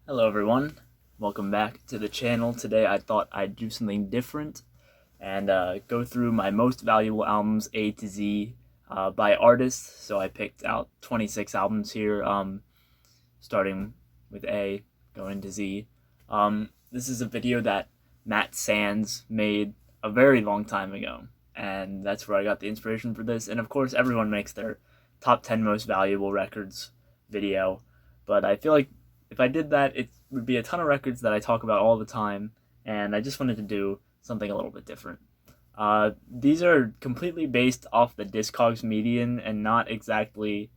Hello everyone, welcome back to the channel. Today I thought I'd do something different and go through my most valuable albums A to Z by artist. So I picked out 26 albums here, starting with A, going to Z. This is a video that Matt Sands made a very long time ago, and that's where I got the inspiration for this. And of course everyone makes their top 10 most valuable records video, but I feel like if I did that, it would be a ton of records that I talk about all the time, and I just wanted to do something a little bit different. These are completely based off the Discogs median and not exactly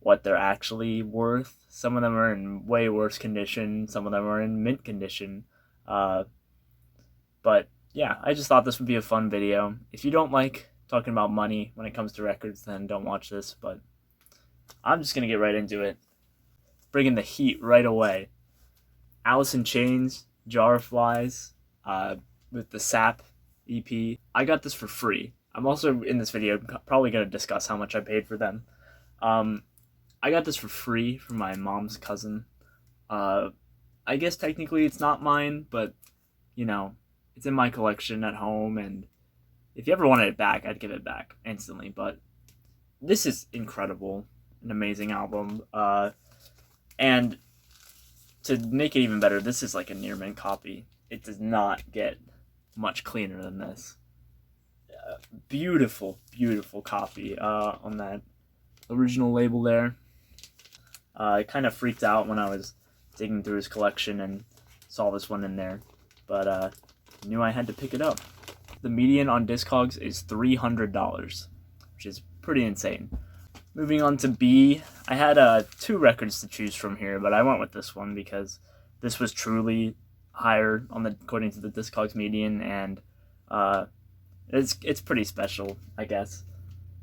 what they're actually worth. Some of them are in way worse condition, some of them are in mint condition. But yeah, I just thought this would be a fun video. If you don't like talking about money when it comes to records, then don't watch this, but I'm just going to get right into it. Bringing the heat right away. Alice in Chains, Jar of Flies, with the Sap EP. I got this for free. I'm also in this video probably going to discuss how much I paid for them. I got this for free from my mom's cousin. I guess technically it's not mine, but you know, it's in my collection at home, and if you ever wanted it back, I'd give it back instantly. But this is incredible, an amazing album. And to make it even better, this is like a near mint copy. It does not get much cleaner than this. Beautiful, beautiful copy on that original label there. I kind of freaked out when I was digging through his collection and saw this one in there, but knew I had to pick it up. The median on Discogs is $300, which is pretty insane. Moving on to B, I had two records to choose from here, but I went with this one because this was truly higher according to the Discogs median, and it's pretty special, I guess.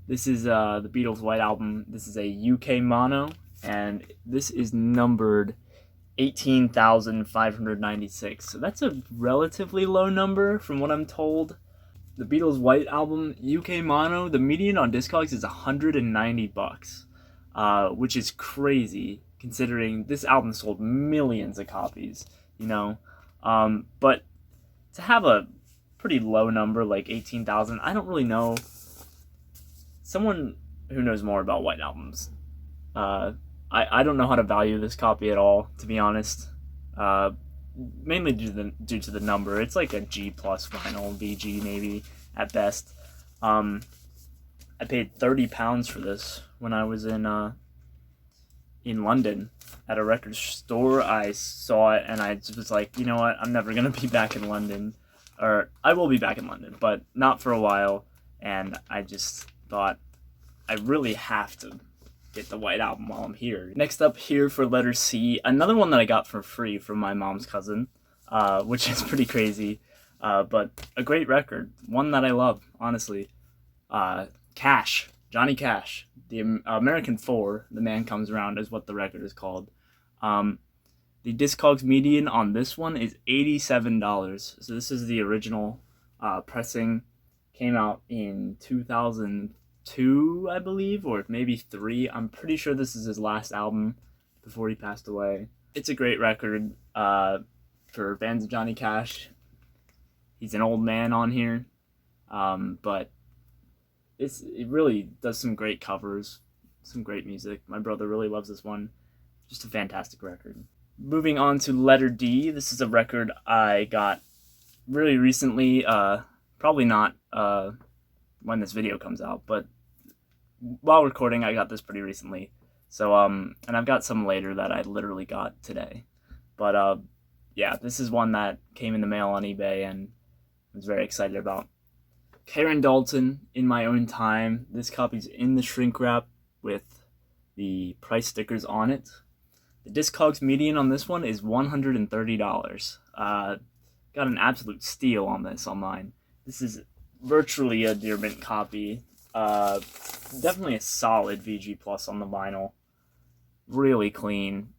This is the Beatles' White Album. This is a UK mono, and this is numbered 18,596. So that's a relatively low number from what I'm told. The Beatles' White Album UK mono, the median on Discogs is $190, which is crazy considering this album sold millions of copies, you know. But to have a pretty low number like 18,000, I don't really know. Someone who knows more about White Albums, I don't know how to value this copy at all, to be honest. Mainly due to the number. It's like a G plus vinyl, VG maybe at best. I paid £30 for this when I was in London at a record store. I saw it and I just was like, you know what? I'm never gonna be back in London, or I will be back in London, but not for a while. And I just thought I really have to get the White Album while I'm here. Next up here for letter C, another one that I got for free from my mom's cousin, which is pretty crazy, but a great record, one that I love, honestly. Cash, Johnny Cash, the American 4, The Man Comes Around is what the record is called. The Discogs median on this one is $87, so this is the original pressing, came out in 2002, I believe, or maybe 3. I'm pretty sure this is his last album before he passed away. It's a great record for fans of Johnny Cash. He's an old man on here, but it really does some great covers, some great music. My brother really loves this one. Just a fantastic record. Moving on to letter D, this is a record I got really recently, probably not when this video comes out, but while recording I got this pretty recently. So and I've got some later that I literally got today. But yeah, this is one that came in the mail on eBay and I was very excited about. Karen Dalton, In My Own Time. This copy's in the shrink wrap with the price stickers on it. The Discogs median on this one is $130. Got an absolute steal on this online. This is virtually a near mint copy. Definitely a solid VG plus on the vinyl. Really clean.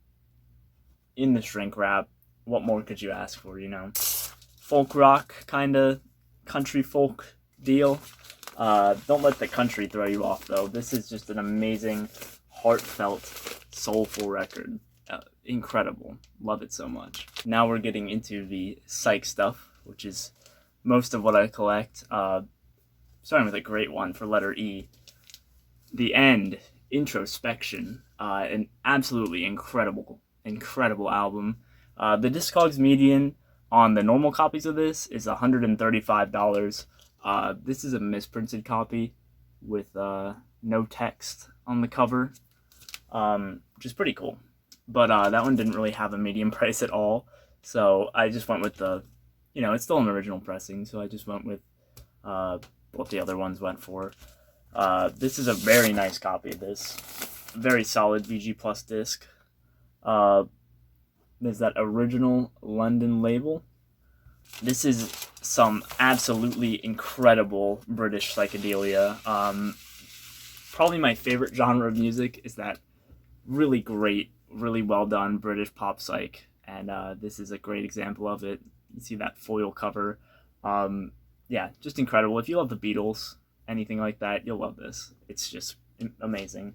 In the shrink wrap. What more could you ask for, you know? Folk rock, kinda country folk deal. Don't let the country throw you off, though. This is just an amazing, heartfelt, soulful record. incredible. Love it so much. Now we're getting into the psych stuff, which is most of what I collect. Starting with a great one for letter E. The End, Introspection. An absolutely incredible album. The Discogs median on the normal copies of this is $135. This is a misprinted copy with no text on the cover, which is pretty cool. But that one didn't really have a median price at all, so I just went with the, it's still an original pressing, so I just went with what the other ones went for. This is a very nice copy of this. Very solid VG Plus disc. There's that original London label. This is some absolutely incredible British psychedelia. Probably my favorite genre of music is that really great, really well done British pop psych, and this is a great example of it. You see that foil cover. Yeah, just incredible. If you love the Beatles, anything like that, you'll love this. It's just amazing.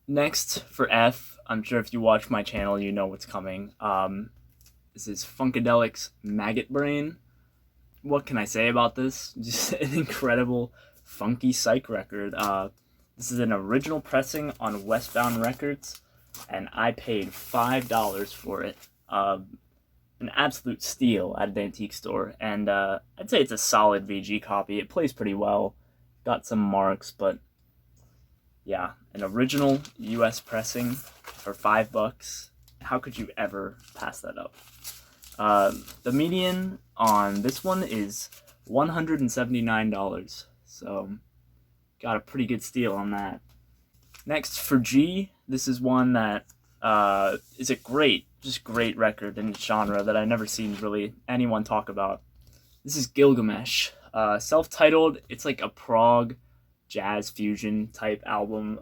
Next, for F, I'm sure if you watch my channel, you know what's coming. This is Funkadelic's Maggot Brain. What can I say about this? Just an incredible, funky psych record. This is an original pressing on Westbound Records, and I paid $5 for it. An absolute steal at an antique store, and I'd say it's a solid VG copy. It plays pretty well, got some marks, but yeah, an original US pressing for $5. How could you ever pass that up? The median on this one is $179, so got a pretty good steal on that. Next, for G, this is one that is a great record in its genre that I've never seen really anyone talk about. This is Gilgamesh, self-titled. It's like a prog jazz fusion type album.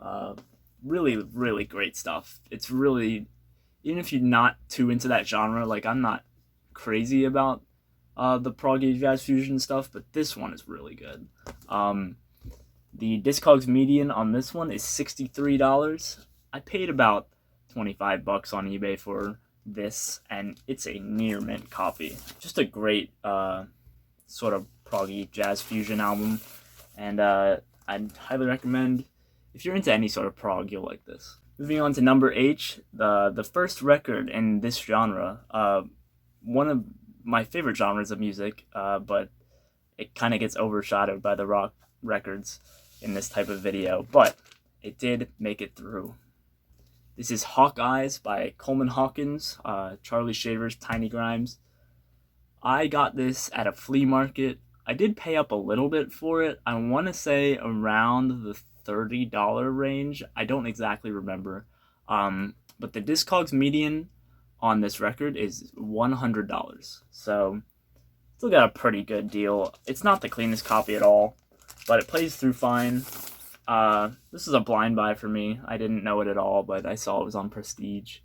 Really, really great stuff. It's really, even if you're not too into that genre, like I'm not crazy about the proggy jazz fusion stuff, but this one is really good. The Discogs median on this one is $63. I paid about $25 on eBay for this, and it's a near mint copy. Just a great sort of proggy jazz fusion album, and I'd highly recommend, if you're into any sort of prog, you'll like this. Moving on to number H, the first record in this genre, one of my favorite genres of music, but it kind of gets overshadowed by the rock records in this type of video, but it did make it through. This is Hawke Eyes by Coleman Hawkins, Charlie Shaver's Tiny Grimes. I got this at a flea market. I did pay up a little bit for it. I want to say around the $30 range. I don't exactly remember. But the Discogs median on this record is $100. So still got a pretty good deal. It's not the cleanest copy at all, but it plays through fine. This is a blind buy for me. I didn't know it at all, but I saw it was on Prestige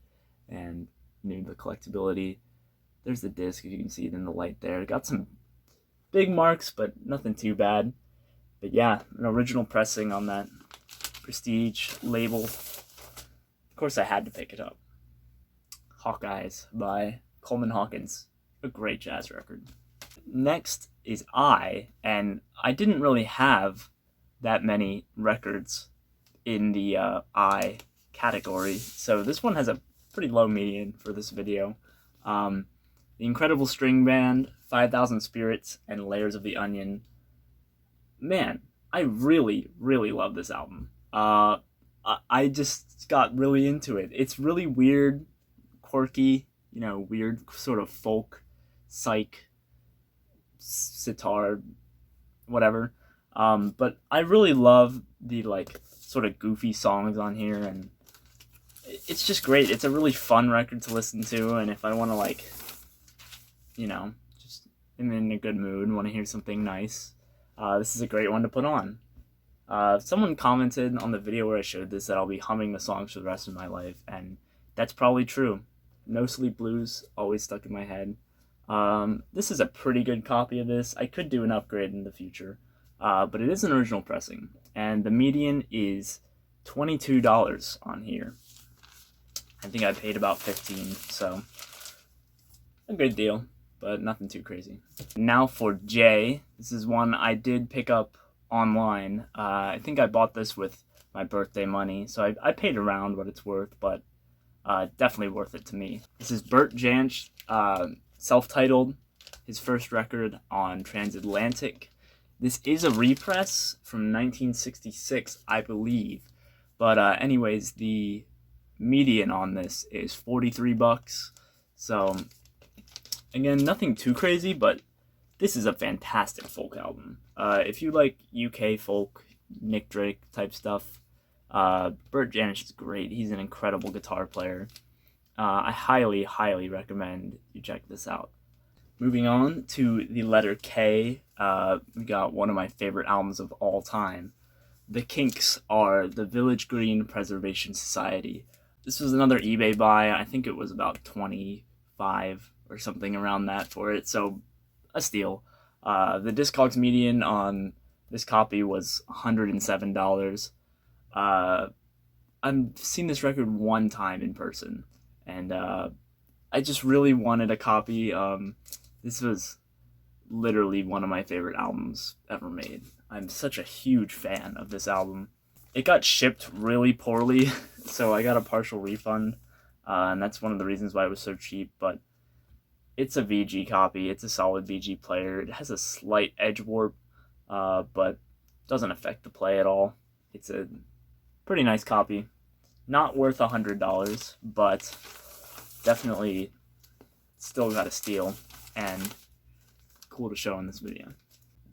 and knew the collectability. There's the disc, if you can see it in the light there. Got some big marks, but nothing too bad. But yeah, an original pressing on that Prestige label. Of course, I had to pick it up. Hawke Eyes by Coleman Hawkins. A great jazz record. Next is I, and I didn't really have that many records in the I category, so this one has a pretty low median for this video. The Incredible String Band, 5,000 Spirits, and Layers of the Onion. Man, I really, really love this album. I just got really into it. It's really weird, quirky, weird sort of folk, psych, sitar, whatever. But I really love the sort of goofy songs on here, and it's just great. It's a really fun record to listen to, and if I want to just am in a good mood and want to hear something nice, this is a great one to put on. Someone commented on the video where I showed this that I'll be humming the songs for the rest of my life, and that's probably true. No Sleep Blues, always stuck in my head. This is a pretty good copy of this. I could do an upgrade in the future, but it is an original pressing, and the median is $22 on here. I think I paid about 15, so a good deal, but nothing too crazy. Now for J. This is one I did pick up online. I think I bought this with my birthday money, so I paid around what it's worth, but definitely worth it to me. This is Bert Jansch, self-titled, his first record on Transatlantic. This is a repress from 1966, I believe, but anyways, the median on this is $43. So again, nothing too crazy, but this is a fantastic folk album. If you like UK folk, Nick Drake type stuff, Bert Jansch is great. He's an incredible guitar player. I highly, highly recommend you check this out. Moving on to the letter K, we got one of my favorite albums of all time. The Kinks are the Village Green Preservation Society. This was another eBay buy. I think it was about $25 or something around that for it, so a steal. The Discogs median on this copy was $107. I've seen this record one time in person, and I just really wanted a copy. This was literally one of my favorite albums ever made. I'm such a huge fan of this album. It got shipped really poorly, so I got a partial refund, and that's one of the reasons why it was so cheap, but it's a VG copy. It's a solid VG player. It has a slight edge warp, but doesn't affect the play at all. It's a pretty nice copy. Not worth $100, but definitely still got a steal, and cool to show in this video.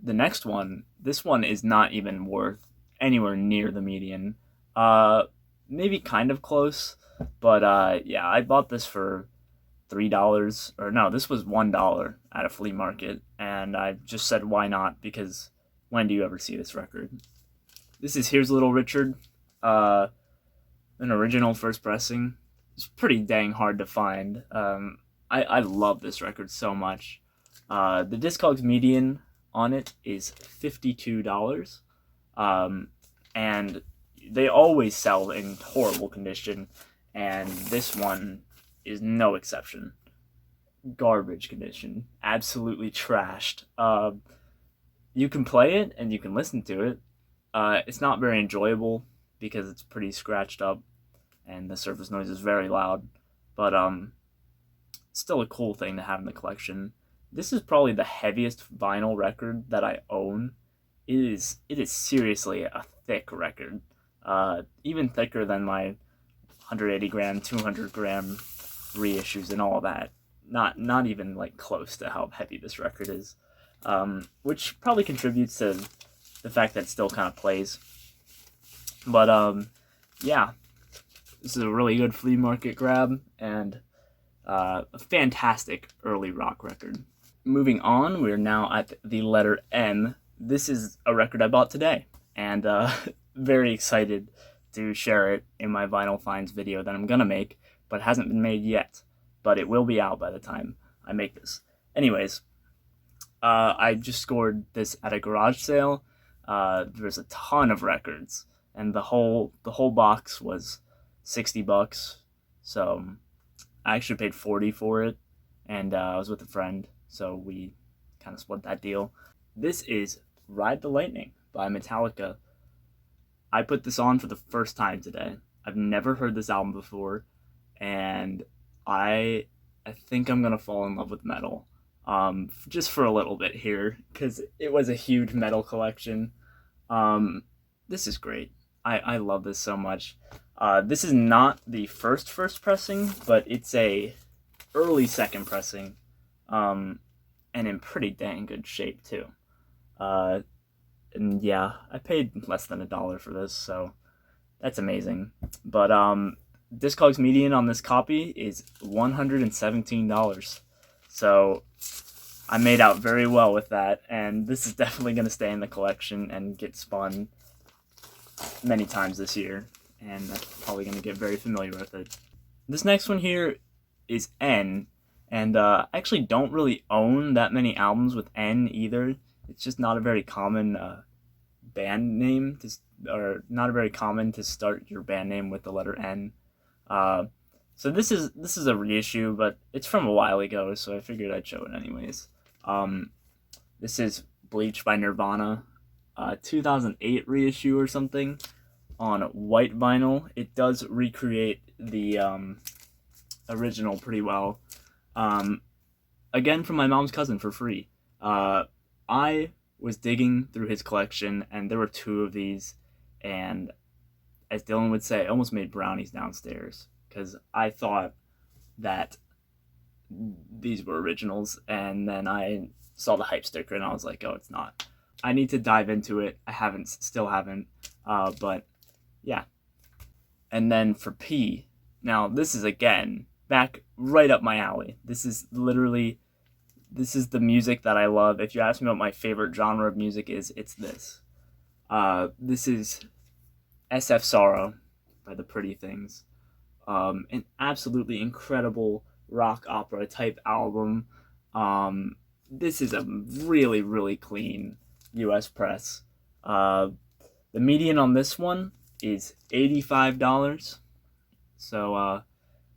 The next one, this one is not even worth anywhere near the median. Maybe kind of close, but yeah, I bought this for $3, or no, this was $1 at a flea market, and I just said why not, because when do you ever see this record? This is Here's Little Richard, an original first pressing. It's pretty dang hard to find. I love this record so much. The Discogs median on it is $52, and they always sell in horrible condition, and this one is no exception. Garbage condition. Absolutely trashed. You can play it and you can listen to it. It's not very enjoyable because it's pretty scratched up and the surface noise is very loud, but it's still a cool thing to have in the collection. This is probably the heaviest vinyl record that I own. It is seriously a thick record. Even thicker than my 180 gram, 200 gram reissues and all that. Not even like close to how heavy this record is, which probably contributes to the fact that it still kind of plays. But yeah, this is a really good flea market grab, and a fantastic early rock record. Moving on, we're now at the letter M. This is a record I bought today, and very excited to share it in my Vinyl Finds video that I'm gonna make, but hasn't been made yet. But it will be out by the time I make this. Anyways, I just scored this at a garage sale. There's a ton of records, and the whole box was $60. So I actually paid $40 for it, and I was with a friend, so we kind of split that deal. This is Ride the Lightning by Metallica. I put this on for the first time today. I've never heard this album before, and I think I'm gonna fall in love with metal, just for a little bit here, because it was a huge metal collection. This is great. I love this so much. This is not the first pressing, but it's a early second pressing, and in pretty dang good shape too. And yeah, I paid less than $1 for this, so that's amazing. But Discogs median on this copy is $117. So I made out very well with that, and this is definitely going to stay in the collection and get spun many times this year, and I'm probably going to get very familiar with it. This next one here is N, and I actually don't really own that many albums with N either. It's just not a very common band name, or not very common to start your band name with the letter N. So this is a reissue, but it's from a while ago, so I figured I'd show it anyways. Um, this is Bleach by Nirvana, 2008 reissue or something on white vinyl. It does recreate the original pretty well. Um, Again, from my mom's cousin for free. I was digging through his collection, and there were two of these, and as Dylan would say, I almost made brownies downstairs because I thought that these were originals, and then I saw the hype sticker, and I was like, oh, it's not. I need to dive into it. I still haven't, but yeah. And then for P, now this is again back right up my alley. This is the music that I love. If you ask me what my favorite genre of music is, it's this. This is SF Soro by The Pretty Things. An absolutely incredible rock opera type album. This is a really, really clean US press. The median on this one is $85. So,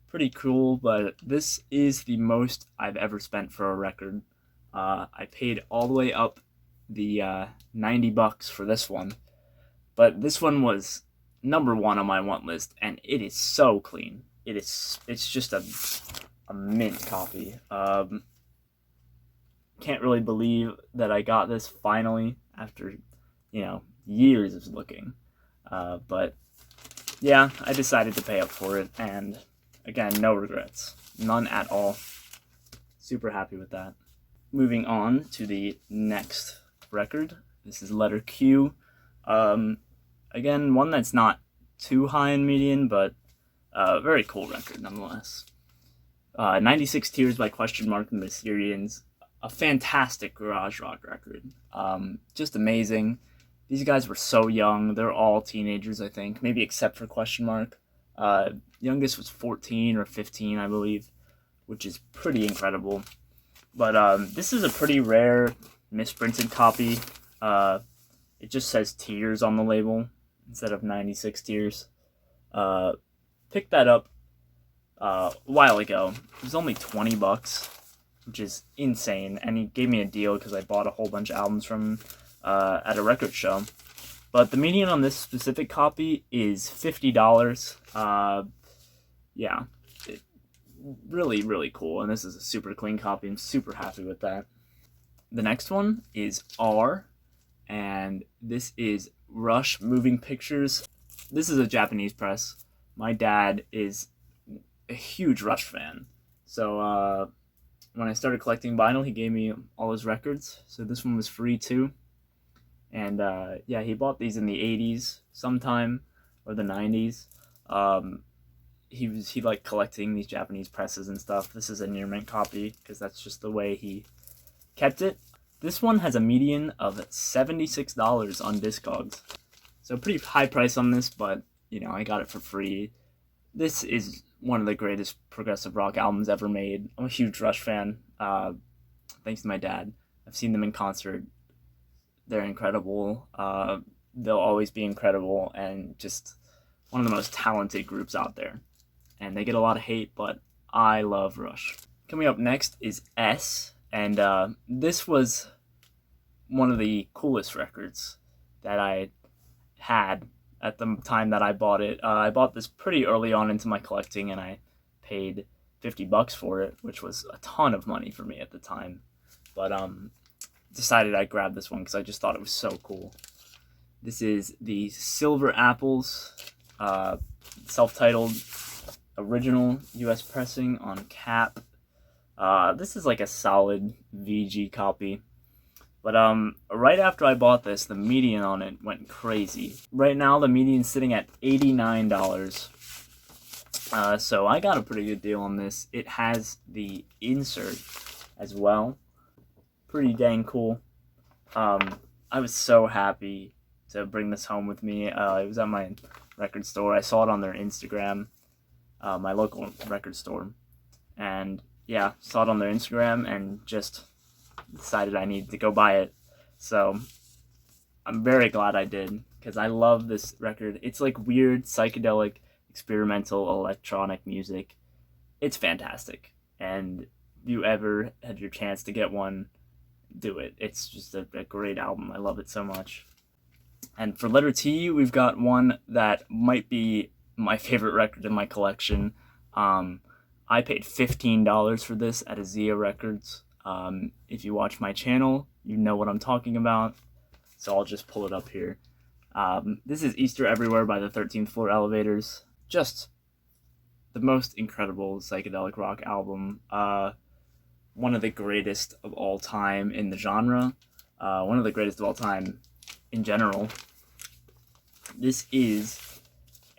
pretty cool, but this is the most I've ever spent for a record. I paid all the way up the $90 for this one, but this one was number one on my want list, and it is so clean. It's just a mint copy. Can't really believe that I got this finally after years of looking, but yeah, I decided to pay up for it, and again, no regrets. None at all. Super happy with that. Moving on to the next record. This is Letter Q. Again, one that's not too high in median, but a very cool record nonetheless. 96 Tears by Question Mark and the Syrians. A fantastic garage rock record. Just amazing. These guys were so young. They're all teenagers, I think. Maybe except for Question Mark. Youngest was 14 or 15, I believe, which is pretty incredible. But this is a pretty rare misprinted copy. It just says Tears on the label instead of 96 Tears. Picked that up a while ago. It was only $20, which is insane. And he gave me a deal because I bought a whole bunch of albums from him at a record show. But the median on this specific copy is $50. Yeah, really, really cool. And this is a super clean copy. I'm super happy with that. The next one is R, and this is Rush Moving Pictures. This is a Japanese press. My dad is a huge Rush fan. So when I started collecting vinyl, he gave me all his records. So this one was free too. And yeah, he bought these in the 80s sometime, or the 90s. He liked collecting these Japanese presses and stuff. This is a near mint copy because that's just the way he kept it. This one has a median of $76 on Discogs. So pretty high price on this, but I got it for free. This is one of the greatest progressive rock albums ever made. I'm a huge Rush fan. Thanks to my dad. I've seen them in concert. They're incredible. They'll always be incredible, and just one of the most talented groups out there. And they get a lot of hate, but I love Rush. Coming up next is S, and this was one of the coolest records that I had at the time that I bought it. I bought this pretty early on into my collecting, and I paid $50 for it, which was a ton of money for me at the time. But decided I'd grab this one because I just thought it was so cool. This is the Silver Apples, self-titled original US pressing on Cap. This is like a solid VG copy. But right after I bought this, the median on it went crazy. Right now, the median's sitting at $89. So I got a pretty good deal on this. It has the insert as well. Pretty dang cool. I was so happy to bring this home with me. It was at my record store. I saw it on their Instagram, my local record store. And yeah, saw it on their Instagram and just decided I needed to go buy it. So I'm very glad I did because I love this record. It's like weird, psychedelic, experimental electronic music. it's fantastic. And if you ever had your chance to get one, do it. It's just a great album. I love it so much. And for letter T, we've got one that might be my favorite record in my collection. I paid $15 for this at Azia Records. If you watch my channel, you know what I'm talking about. So I'll just pull it up here. This is Easter Everywhere by the 13th Floor Elevators. Just the most incredible psychedelic rock album. One of the greatest of all time in the genre. One of the greatest of all time in general. This is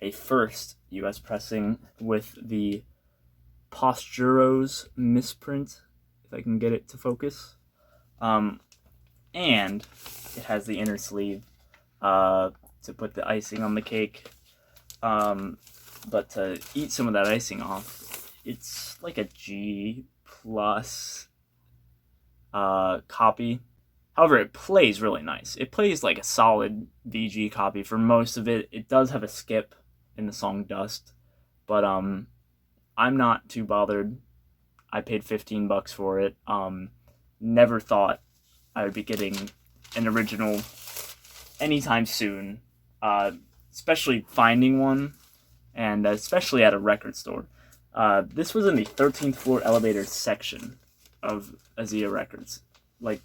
a first US pressing with the Posturos misprint, if I can get it to focus. And it has the inner sleeve to put the icing on the cake. But to eat some of that icing off, it's like a G plus copy. However, it plays really nice. It plays like a solid VG copy for most of it. It does have a skip in the song Dust, but I'm not too bothered. I paid $15 for it. Never thought I would be getting an original anytime soon, especially finding one, and especially at a record store. This was in the 13th Floor Elevator section of Azia Records. Like,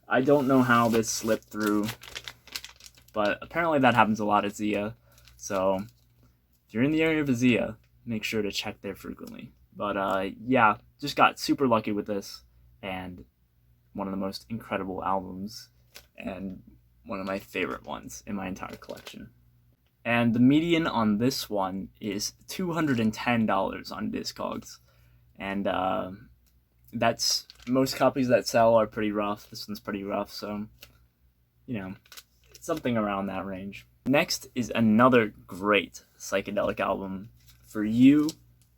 I don't know how this slipped through, but apparently that happens a lot at Zia. So if you're in the area of Azia, make sure to check there frequently. But yeah, just got super lucky with this, and one of the most incredible albums, and one of my favorite ones in my entire collection. And the median on this one is $210 on Discogs. And that's, most copies that sell are pretty rough. This one's pretty rough, so, you know, something around that range. Next is another great psychedelic album. For You,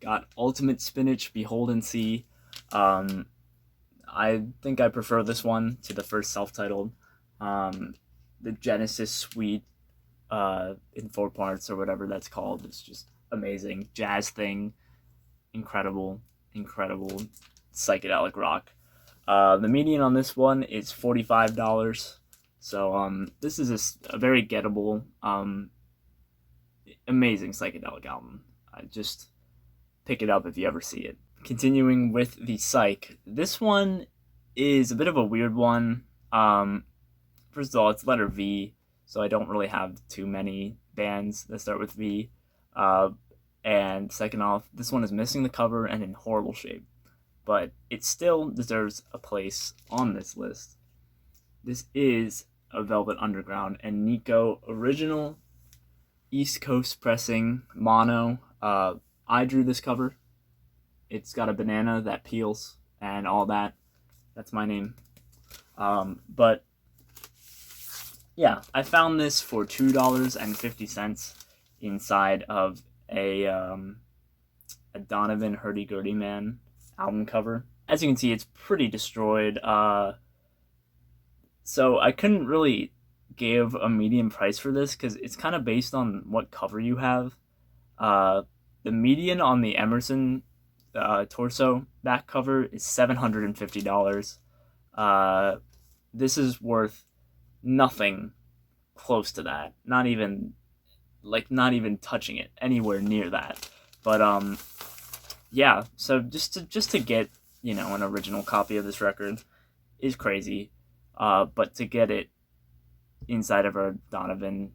got Ultimate Spinach, Behold and See. I think I prefer this one to the first self-titled. The Genesis Suite in 4 parts or whatever that's called. It's just amazing. Jazz thing. Incredible psychedelic rock. The median on this one is $45. So this is a very gettable, amazing psychedelic album. Just pick it up if you ever see it. Continuing with the Psych. This one is a bit of a weird one. First of all, it's letter V, so I don't really have too many bands that start with V. And second off, this one is missing the cover and in horrible shape. But it still deserves a place on this list. This is a Velvet Underground and Nico original East Coast pressing mono. I drew this cover. It's got a banana that peels and all that. That's my name. But yeah, I found this for $2.50 inside of a Donovan Hurdy-Gurdy Man album cover. As you can see, it's pretty destroyed. So I couldn't really give a median price for this because it's kind of based on what cover you have. The median on the Emerson torso back cover is $750. This is worth nothing close to that. Not even touching it anywhere near that. But yeah, so just to get, you know, an original copy of this record is crazy. But to get it inside of a Donovan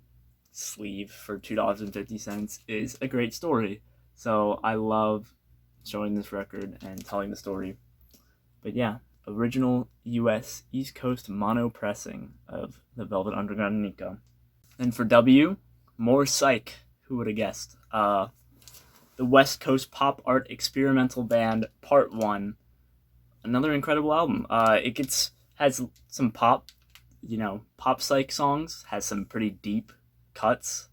sleeve for $2.50 is a great story. So I love showing this record and telling the story. But yeah, original US East Coast mono pressing of the Velvet Underground and Nico. And for W, more Psych. Who would have guessed? The West Coast Pop Art Experimental Band Part 1. Another incredible album. It has some pop psych songs, has some pretty deep cuts.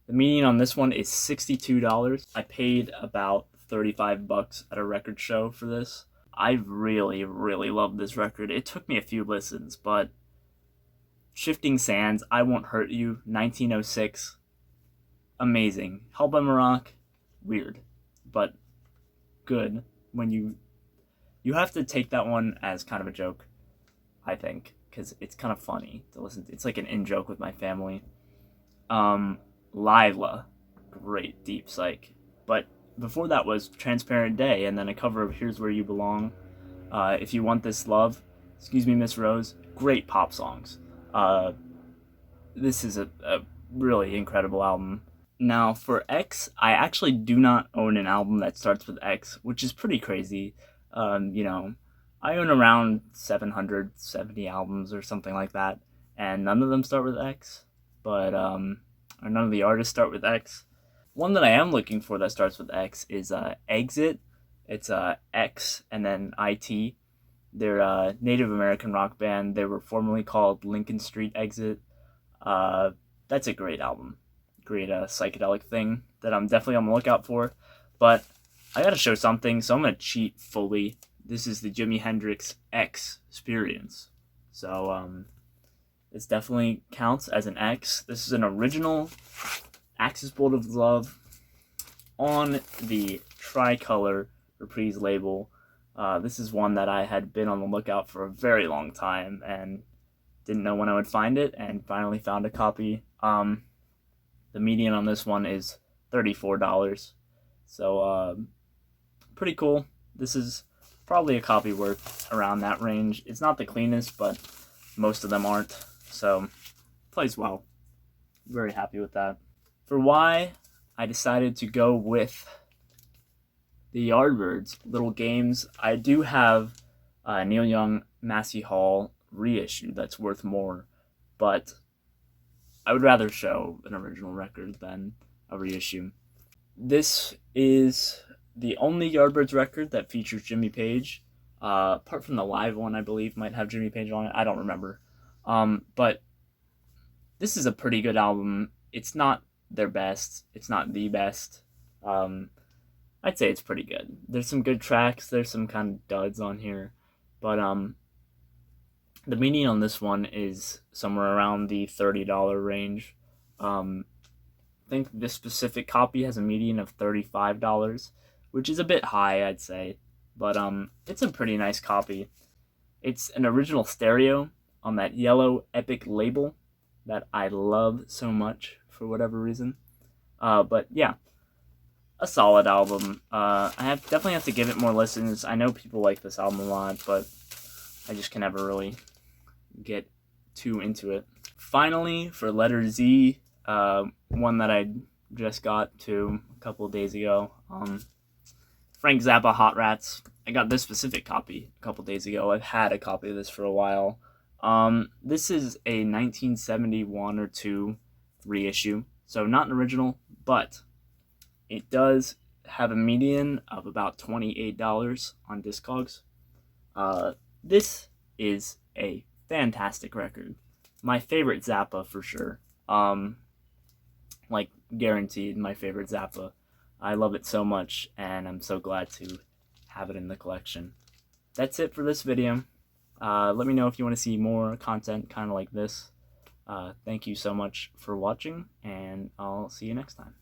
The median on this one is $62. I paid about $35 at a record show for this. I really, really love this record. It took me a few listens, but Shifting Sands, I Won't Hurt You, 1906, amazing. Hell by Maroc, weird, but good when you have to take that one as kind of a joke, I think, because it's kind of funny to listen to. It's like an in-joke with my family. Lila, great deep psych. But before that was Transparent Day, and then a cover of Here's Where You Belong. If You Want This Love, Excuse Me Miss Rose, great pop songs. This is a really incredible album. Now, for X, I actually do not own an album that starts with X, which is pretty crazy. You know, I own around 770 albums or something like that, and none of them start with X, but, or none of the artists start with X. One that I am looking for that starts with X is Exit. It's X and then IT. They're a Native American rock band. They were formerly called Lincoln Street Exit. That's a great album. Great psychedelic thing that I'm definitely on the lookout for. But I gotta show something, so I'm gonna cheat fully. This is the Jimi Hendrix X Experience. So it definitely counts as an X. This is an original Axis Bolt of Love on the Tricolor Reprise label. This is one that I had been on the lookout for a very long time and didn't know when I would find it, and finally found a copy. The median on this one is $34, so pretty cool. This is probably a copy worth around that range. It's not the cleanest, but most of them aren't, so plays well. Very happy with that. For Y, I decided to go with the Yardbirds, Little Games. I do have Neil Young, Massey Hall reissue that's worth more, but I would rather show an original record than a reissue. This is the only Yardbirds record that features Jimmy Page, apart from the live one, I believe, might have Jimmy Page on it. I don't remember. But this is a pretty good album. It's not their best. It's not the best. I'd say it's pretty good. There's some good tracks. There's some kind of duds on here. But the median on this one is somewhere around the $30 range. I think this specific copy has a median of $35, which is a bit high, I'd say. But it's a pretty nice copy. It's an original stereo on that yellow Epic label that I love so much for whatever reason. But yeah, a solid album. I definitely have to give it more listens. I know people like this album a lot, but I just can never really get too into it. Finally, for letter Z, one that I just got to a couple of days ago, Frank Zappa, Hot Rats. I got this specific copy a couple of days ago. I've had a copy of this for a while. This is a 1971 or 2 reissue, so not an original, but it does have a median of about $28 on Discogs. This is a fantastic record. My favorite Zappa for sure. Like, guaranteed my favorite Zappa. I love it so much, and I'm so glad to have it in the collection. That's it for this video. Let me know if you want to see more content kind of like this. Thank you so much for watching, and I'll see you next time.